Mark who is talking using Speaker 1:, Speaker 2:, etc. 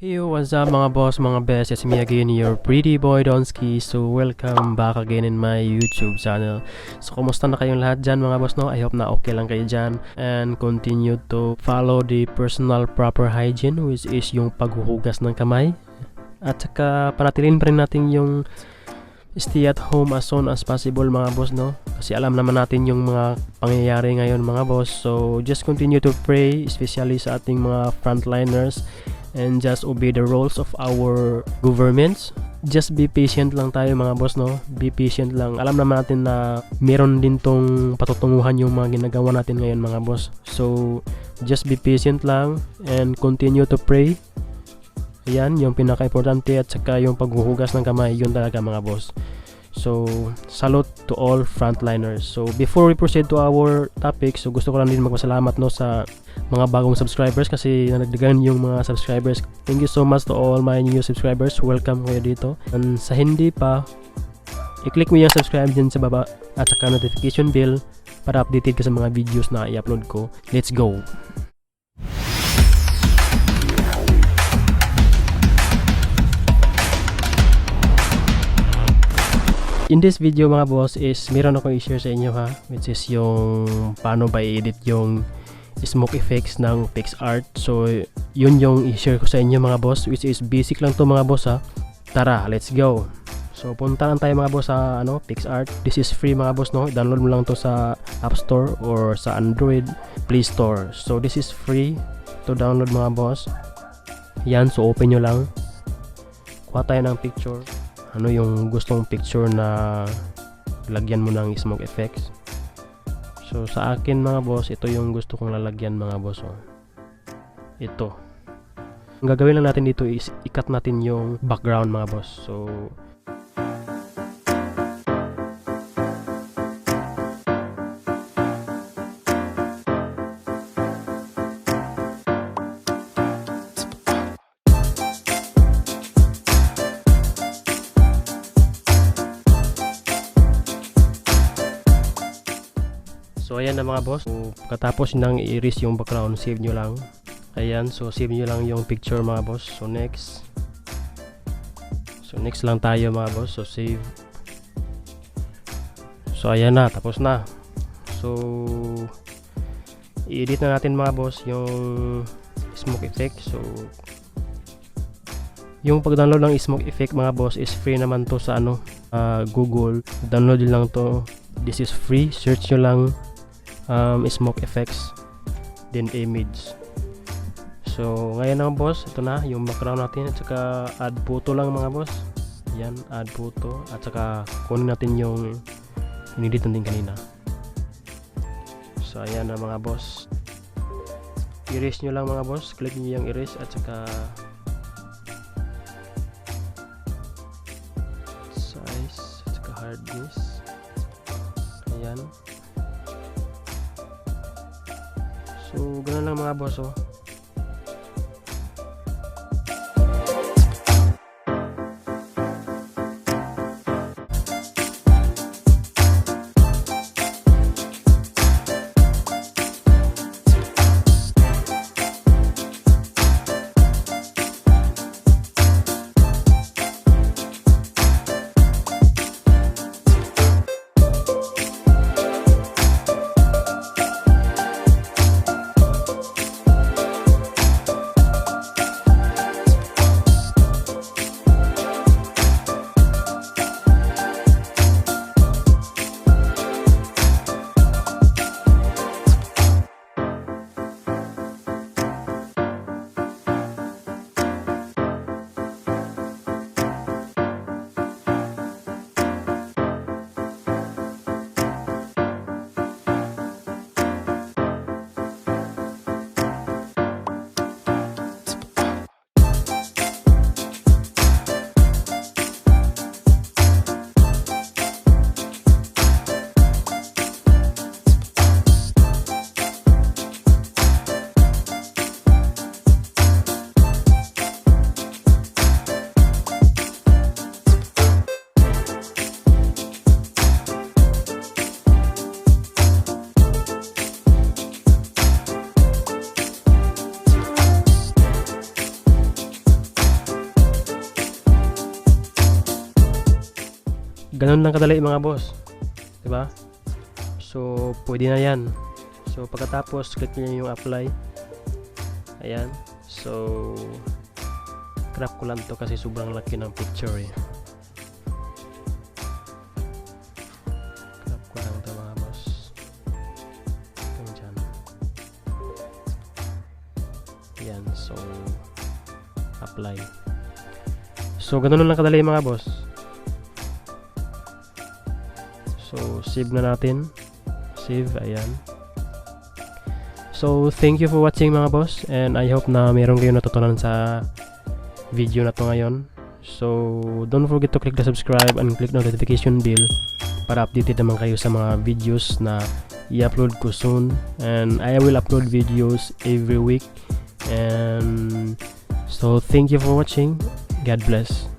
Speaker 1: Hey, what's up mga boss, mga best? It's me again, your pretty boy Donski. So, welcome back again in my YouTube channel. So, kumusta na kayong lahat dyan mga boss, no? I hope na okay lang kayo dyan. And continue to follow the personal proper hygiene, which is yung paghuhugas ng kamay. At saka, panatilin pa rin natin yung stay at home as soon as possible mga boss, no? Kasi alam naman natin yung mga pangyayari ngayon mga boss. So, just continue to pray, especially sa ating mga frontliners. And just obey the rules of our governments. Just be patient lang tayo mga boss, no? Be patient lang. Alam naman natin na meron din tong patutunguhan yung mga ginagawa natin ngayon mga boss. So, just be patient lang and continue to pray. Ayan, yung pinaka-importante at saka yung paghuhugas ng kamay, yun talaga mga boss. So, salute to all frontliners. So, before we proceed to our topic, so gusto ko lang din magpasalamat, no, sa mga bagong subscribers kasi nanagdagan yung mga subscribers. Thank you so much to all my new subscribers. Welcome kayo dito. And sa hindi pa, i-click mo yung subscribe dyan sa baba at saka notification bell para updated ka sa mga videos na i-upload ko. Let's go! In this video mga boss is meron akong i-share sa inyo ha, which is yung paano ba i-edit yung smoke effects ng Picsart. So yun yung i-share ko sa inyo mga boss, which is basic lang to mga boss ha. Tara, let's go. So punta lang tayo mga boss sa Picsart. This is free mga boss, no? Download mo lang to sa App Store or sa Android Play Store. So this is free to download mga boss. Yan, so open nyo lang. Kuha tayo ng picture. Ano yung gustong picture na lagyan mo ng smoke effects. So sa akin mga boss, ito yung gusto kong lalagyan mga boss, oh. Ito. Ang gagawin lang natin dito is i-cut natin yung background mga boss. So So ayan na mga boss. So, pagkatapos nang i-erase yung background, save nyo lang. Ayan, so save nyo lang yung picture mga boss. So next. So next lang tayo mga boss. So save. So ayan na, tapos na. So i-edit na natin mga boss yung smoke effect. So yung pag-download ng smoke effect mga boss is free naman to sa Google. Download nyo lang to. This is free. Search nyo lang smoke effects then image. So ngayon mga boss, ito na yung background natin at saka add photo lang mga boss. Yan, add photo at saka kunin natin yung inedit natin kanina. So ayan na mga boss, erase nyo lang mga boss, click nyo yung erase at saka size at saka hardness. Ayan. So, ganun lang mga boss, oh. ganun lang kadali mga boss, diba? So pwede na yan. So pagkatapos click nyo yung apply. Ayan. So crop ko lang to kasi sobrang laki ng picture eh. Crop ko lang to mga boss. Dyan. Ayan. So apply. So ganun lang kadali mga boss. So save na natin. Save. Ayan. So thank you for watching mga boss, and I hope na meron kayong natutunan sa video na to ngayon. So don't forget to click the subscribe and click notification bell para updated naman kayo sa mga videos na i-upload ko soon, and I will upload videos every week. And so thank you for watching. God bless.